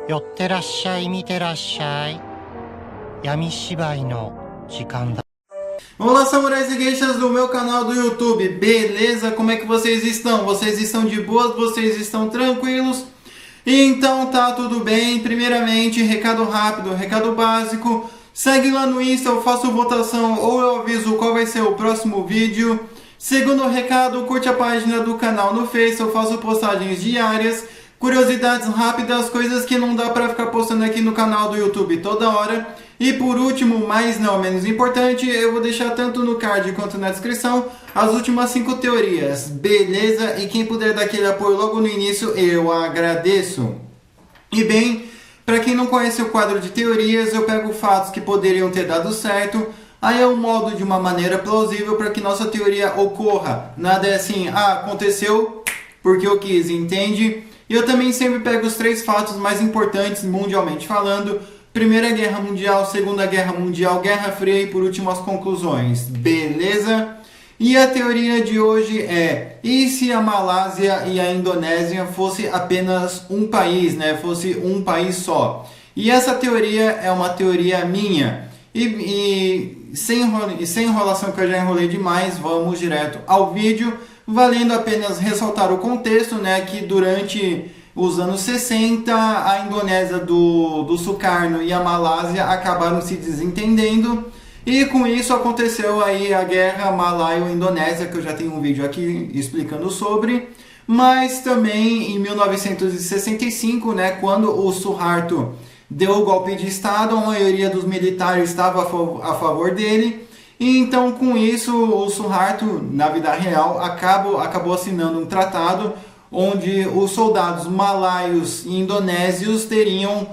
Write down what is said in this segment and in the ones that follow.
寄ってらっしゃい、見てらっしゃい。闇芝居の時間だ。Olá, samurais e geishas do meu canal do YouTube, beleza? Como é que vocês estão? Vocês estão de boas? Vocês estão tranquilos? Então tá tudo bem. Primeiramente, recado rápido, recado básico. Segue lá no Insta, eu faço votação ou eu aviso qual vai ser o próximo vídeo. Segundo recado, curte a página do canal no Face, eu faço postagens diárias. Curiosidades rápidas, coisas que não dá pra ficar postando aqui no canal do YouTube toda hora. E por último, mas não menos importante, eu vou deixar tanto no card quanto na descrição as últimas 5 teorias, beleza? E quem puder dar aquele apoio logo no início, eu agradeço. E bem, para quem não conhece o quadro de teorias, eu pego fatos que poderiam ter dado certo, aí eu moldo de uma maneira plausível para que nossa teoria ocorra. Nada é assim, aconteceu porque eu quis, entende? E eu também sempre pego os 3 fatos mais importantes mundialmente falando: Primeira Guerra Mundial, Segunda Guerra Mundial, Guerra Fria e por último as conclusões, beleza? E a teoria de hoje é: e se a Malásia e a Indonésia fosse apenas um país, né? Fosse um país só. E essa teoria é uma teoria minha. E sem enrolação, que eu já enrolei demais, vamos direto ao vídeo. Valendo apenas ressaltar o contexto, né? Que durante os anos 60, a Indonésia do Sukarno e a Malásia acabaram se desentendendo. E com isso aconteceu aí a guerra malaio-indonésia, que eu já tenho um vídeo aqui explicando sobre. Mas também em 1965, né, quando o Suharto deu o golpe de Estado, a maioria dos militares estava a favor dele. E então com isso o Suharto, na vida real, acabou assinando um tratado onde os soldados malaios e indonésios teriam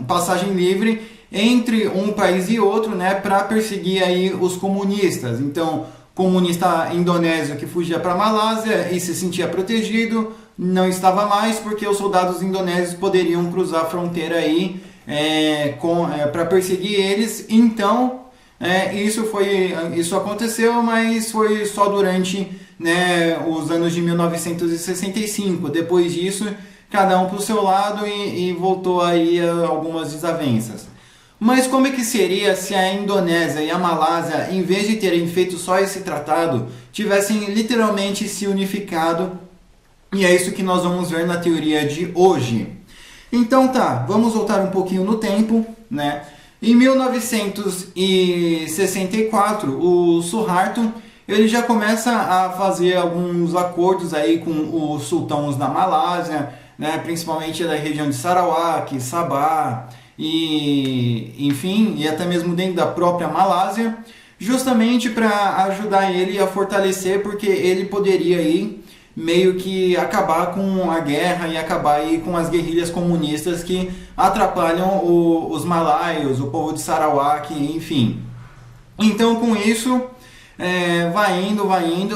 passagem livre entre um país e outro, né, para perseguir aí os comunistas. Então, comunista indonésio que fugia para a Malásia e se sentia protegido não estava mais, porque os soldados indonésios poderiam cruzar a fronteira aí para perseguir eles. Então isso aconteceu, mas foi só durante, né, os anos de 1965. Depois disso, cada um para o seu lado e voltou aí a algumas desavenças. Mas como é que seria se a Indonésia e a Malásia, em vez de terem feito só esse tratado, tivessem literalmente se unificado? E é isso que nós vamos ver na teoria de hoje. Então tá, vamos voltar um pouquinho no tempo, né? Em 1964, o Suharto ele já começa a fazer alguns acordos aí com os sultãos da Malásia, né? Principalmente da região de Sarawak, Sabah e enfim, e até mesmo dentro da própria Malásia, justamente para ajudar ele a fortalecer, porque ele poderia aí meio que acabar com a guerra e acabar aí com as guerrilhas comunistas que atrapalham os malaios, o povo de Sarawak, enfim. Então com isso, vai indo.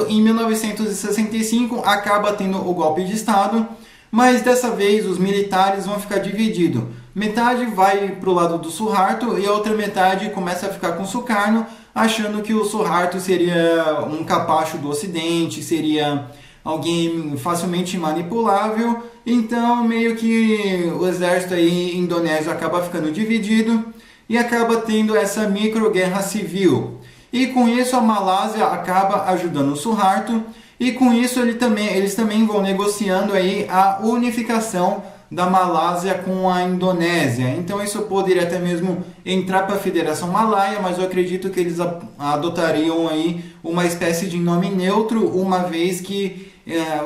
Em 1965 acaba tendo o golpe de Estado, mas dessa vez os militares vão ficar divididos. Metade vai para o lado do Suharto e a outra metade começa a ficar com o Sukarno, achando que o Suharto seria um capacho do Ocidente, seria alguém facilmente manipulável. Então meio que o exército aí indonésio acaba ficando dividido e acaba tendo essa micro guerra civil. E com isso a Malásia acaba ajudando o Suharto, e com isso eles também vão negociando aí a unificação da Malásia com a Indonésia. Então isso poderia até mesmo entrar para a Federação Malaia, mas eu acredito que eles adotariam aí uma espécie de nome neutro, uma vez que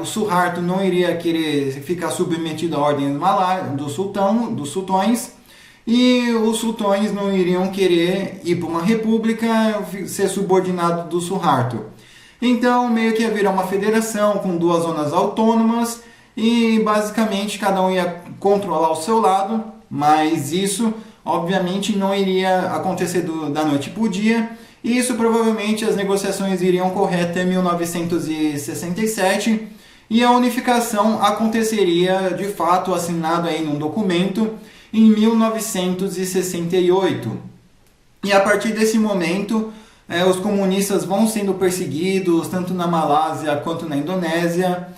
o Suharto não iria querer ficar submetido à ordem dos sultões, e os sultões não iriam querer ir para uma república, ser subordinado do Suharto. Então meio que ia virar uma federação com 2 zonas autônomas e basicamente cada um ia controlar o seu lado, mas isso obviamente não iria acontecer da noite para o dia. E isso provavelmente as negociações iriam correr até 1967 e a unificação aconteceria de fato assinado aí num documento em 1968. E a partir desse momento os comunistas vão sendo perseguidos tanto na Malásia quanto na Indonésia.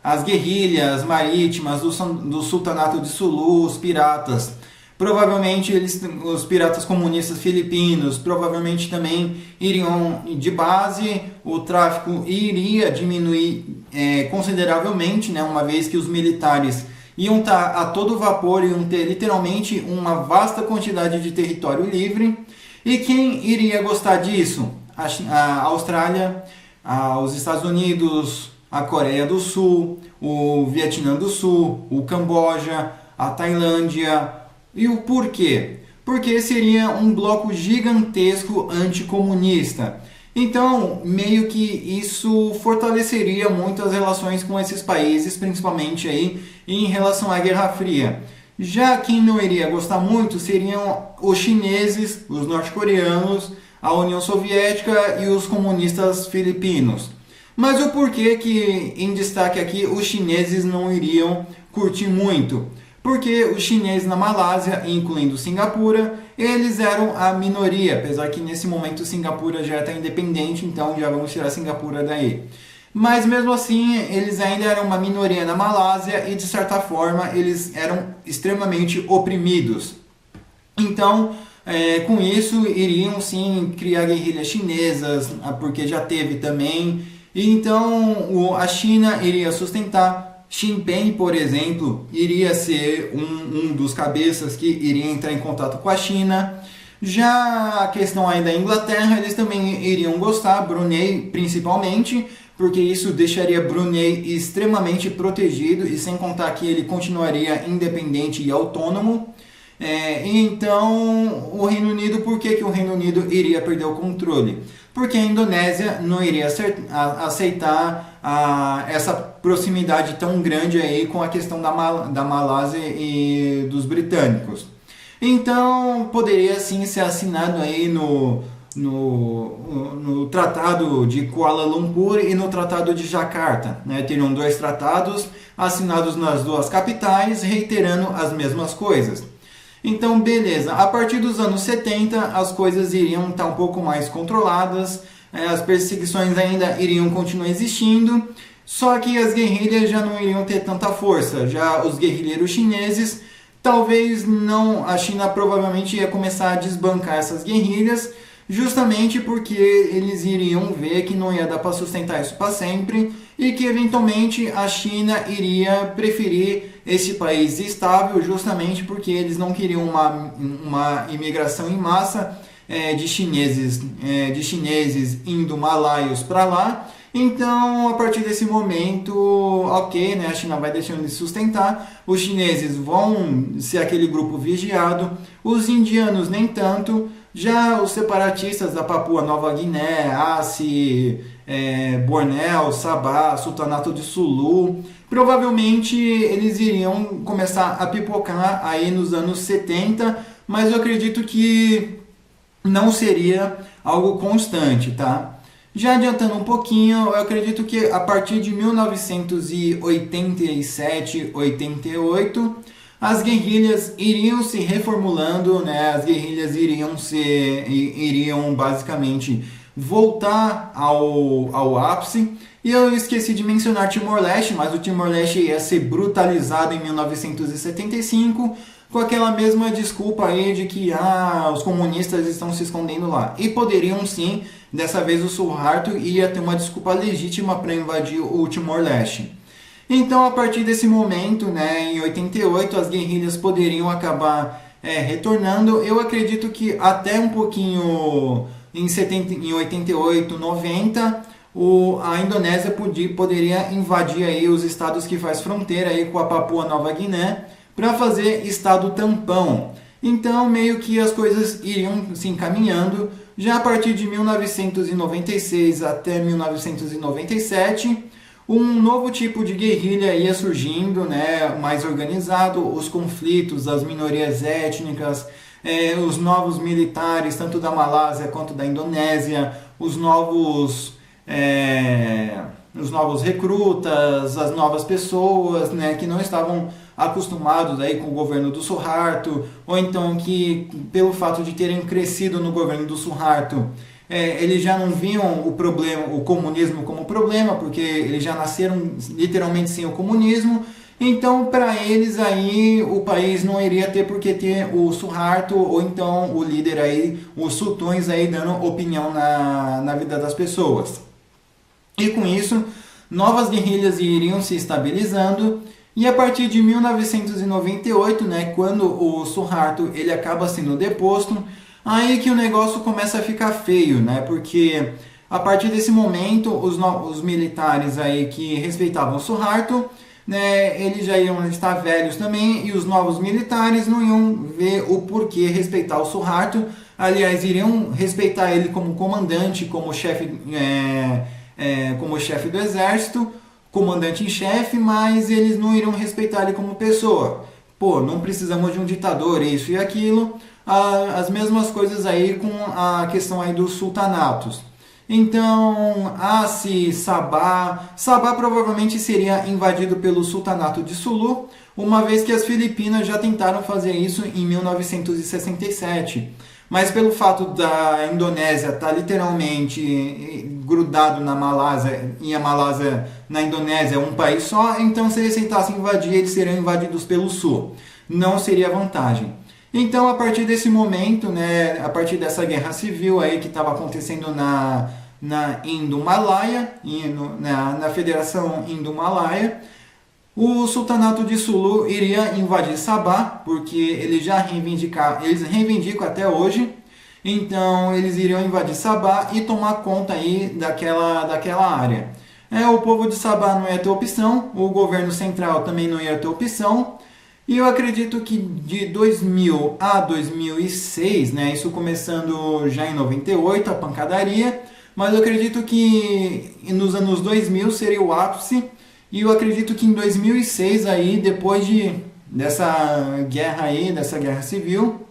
as guerrilhas marítimas do sultanato de Sulu, os piratas. Provavelmente os piratas comunistas filipinos provavelmente também iriam de base, o tráfico iria diminuir consideravelmente, né, uma vez que os militares iam estar a todo vapor, iam ter literalmente uma vasta quantidade de território livre. E quem iria gostar disso? A Austrália, os Estados Unidos, a Coreia do Sul, o Vietnã do Sul, o Camboja, a Tailândia. E o porquê? Porque seria um bloco gigantesco anticomunista. Então, meio que isso fortaleceria muito as relações com esses países, principalmente aí em relação à Guerra Fria. Já quem não iria gostar muito seriam os chineses, os norte-coreanos, a União Soviética e os comunistas filipinos. Mas o porquê que, em destaque aqui, os chineses não iriam curtir muito? Porque os chineses na Malásia, incluindo Singapura, eles eram a minoria, apesar que nesse momento Singapura já está independente, então já vamos tirar Singapura daí. Mas mesmo assim, eles ainda eram uma minoria na Malásia e de certa forma eles eram extremamente oprimidos. Então, com isso, iriam sim criar guerrilhas chinesas, porque já teve também. Então, a China iria sustentar. Xi Jinping, por exemplo, iria ser um dos cabeças que iria entrar em contato com a China. Já a questão aí da Inglaterra, eles também iriam gostar, Brunei principalmente, porque isso deixaria Brunei extremamente protegido e sem contar que ele continuaria independente e autônomo. Então, o Reino Unido, por que o Reino Unido iria perder o controle? Porque a Indonésia não iria aceitar essa proximidade tão grande aí com a questão da Malásia e dos britânicos. Então, poderia sim ser assinado aí no Tratado de Kuala Lumpur e no Tratado de Jakarta. Né? Teriam dois tratados assinados nas duas capitais, reiterando as mesmas coisas. Então, beleza. A partir dos anos 70, as coisas iriam estar um pouco mais controladas, as perseguições ainda iriam continuar existindo, só que as guerrilhas já não iriam ter tanta força. Já os guerrilheiros chineses, talvez não, a China provavelmente ia começar a desbancar essas guerrilhas, justamente porque eles iriam ver que não ia dar para sustentar isso para sempre e que eventualmente a China iria preferir esse país estável, justamente porque eles não queriam uma imigração em massa de chineses indo malaios para lá. Então, a partir desse momento, ok, né, a China vai deixando de sustentar, os chineses vão ser aquele grupo vigiado, os indianos nem tanto, já os separatistas da Papua Nova Guiné, Aceh, Bornéu, Sabah, Sultanato de Sulu, provavelmente eles iriam começar a pipocar aí nos anos 70, mas eu acredito que não seria algo constante, tá? Já adiantando um pouquinho, eu acredito que a partir de 1987, 88, as guerrilhas iriam se reformulando, né? As guerrilhas iriam basicamente voltar ao ápice. E eu esqueci de mencionar Timor-Leste, mas o Timor-Leste ia ser brutalizado em 1975, com aquela mesma desculpa aí de que os comunistas estão se escondendo lá. E poderiam sim, dessa vez o Suharto ia ter uma desculpa legítima para invadir o Timor-Leste. Então, a partir desse momento, né, em 88, as guerrilhas poderiam acabar retornando. Eu acredito que até um pouquinho em 88, 90, a Indonésia poderia invadir aí os estados que faz fronteira aí com a Papua Nova Guiné para fazer estado tampão. Então, meio que as coisas iriam se encaminhando. Já a partir de 1996 até 1997, um novo tipo de guerrilha ia surgindo, né, mais organizado, os conflitos, as minorias étnicas, os novos militares, tanto da Malásia quanto da Indonésia, os novos recrutas, as novas pessoas, né, que não estavam acostumados aí com o governo do Suharto, ou então que, pelo fato de terem crescido no governo do Suharto, eles já não viam o problema, o comunismo como problema, porque eles já nasceram literalmente sem o comunismo. Então, para eles aí, o país não iria ter por que ter o Suharto ou então o líder aí, os sultões aí dando opinião na vida das pessoas. E com isso, novas guerrilhas iriam se estabilizando. E a partir de 1998, né, quando o Suharto ele acaba sendo deposto, aí que o negócio começa a ficar feio, né? Porque a partir desse momento, os militares aí que respeitavam o Suharto, né, eles já iam estar velhos também, e os novos militares não iam ver o porquê respeitar o Suharto. Aliás, iriam respeitar ele como comandante, como chefe do exército, comandante em chefe, mas eles não iriam respeitar ele como pessoa. Pô, não precisamos de um ditador, isso e aquilo. As mesmas coisas aí com a questão aí dos sultanatos. Então, Sabah provavelmente seria invadido pelo sultanato de Sulu, uma vez que as Filipinas já tentaram fazer isso em 1967. Mas pelo fato da Indonésia estar literalmente grudado na Malásia, e a Malásia na Indonésia é um país só, então se eles tentassem invadir, eles seriam invadidos pelo sul. Não seria vantagem. Então, a partir desse momento, né, a partir dessa guerra civil aí que estava acontecendo na Indo-Malaya, na Federação Indo-Malaya, o sultanato de Sulu iria invadir Sabah, porque eles reivindicam até hoje. Então eles iriam invadir Sabah e tomar conta aí daquela área. O povo de Sabah não ia ter opção, o governo central também não ia ter opção. E eu acredito que de 2000 a 2006, né, isso começando já em 98, a pancadaria, mas eu acredito que nos anos 2000 seria o ápice. E eu acredito que em 2006, aí, depois dessa guerra civil,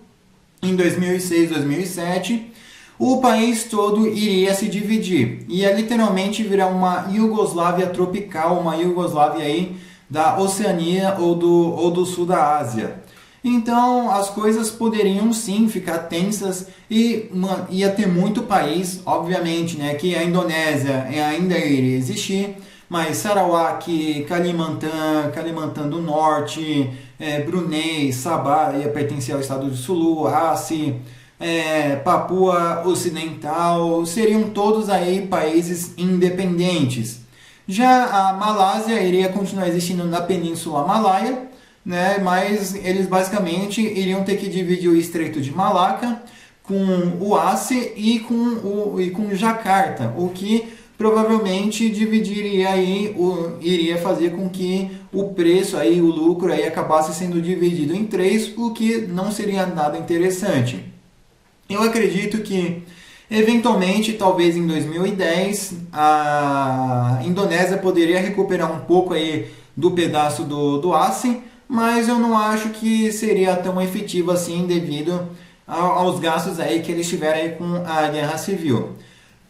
em 2006, 2007, o país todo iria se dividir. Ia literalmente virar uma Iugoslávia tropical, uma Iugoslávia aí da Oceania ou do sul da Ásia. Então as coisas poderiam sim ficar tensas e ia ter muito país, obviamente, né, que a Indonésia ainda iria existir, mas Sarawak, Kalimantan do Norte, Brunei, Sabah ia pertencer ao estado de Sulu, Aceh, Papua Ocidental, seriam todos aí países independentes. Já a Malásia iria continuar existindo na Península Malaia, né, mas eles basicamente iriam ter que dividir o Estreito de Malacca com o Aceh e com Jakarta, o que provavelmente iria fazer com que o preço aí, o lucro aí acabasse sendo dividido em três, o que não seria nada interessante. Eu acredito que eventualmente, talvez em 2010, a Indonésia poderia recuperar um pouco aí do pedaço do Aceh, mas eu não acho que seria tão efetivo assim devido aos gastos aí que eles tiveram aí com a guerra civil.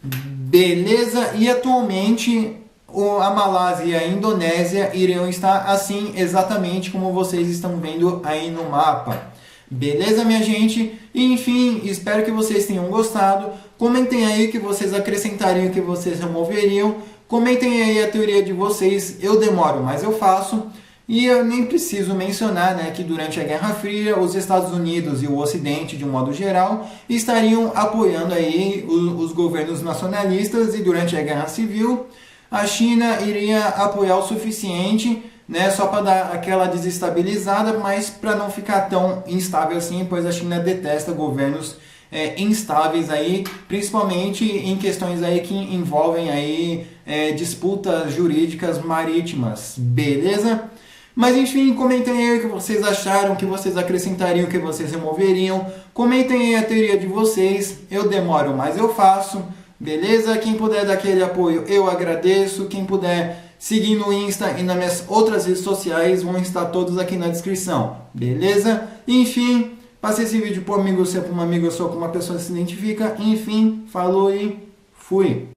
Beleza? E atualmente a Malásia e a Indonésia iriam estar assim exatamente como vocês estão vendo aí no mapa. Beleza, minha gente? E, enfim, espero que vocês tenham gostado. Comentem aí o que vocês acrescentariam, o que vocês removeriam. Comentem aí a teoria de vocês. Eu demoro, mas eu faço. E eu nem preciso mencionar, né, que durante a Guerra Fria, os Estados Unidos e o Ocidente, de um modo geral, estariam apoiando aí os governos nacionalistas, e durante a Guerra Civil, a China iria apoiar o suficiente, né, só para dar aquela desestabilizada, mas para não ficar tão instável assim, pois a China detesta governos instáveis aí, principalmente em questões aí que envolvem aí disputas jurídicas marítimas, beleza? Mas enfim, comentem aí o que vocês acharam, o que vocês acrescentariam, o que vocês removeriam. Comentem aí a teoria de vocês. Eu demoro, mas eu faço. Beleza? Quem puder dar aquele apoio, eu agradeço. Quem puder seguir no Insta e nas minhas outras redes sociais, vão estar todos aqui na descrição. Beleza? Enfim, passe esse vídeo para um amigo seu, para uma amiga sua, para uma pessoa que se identifica. Enfim, falou e fui!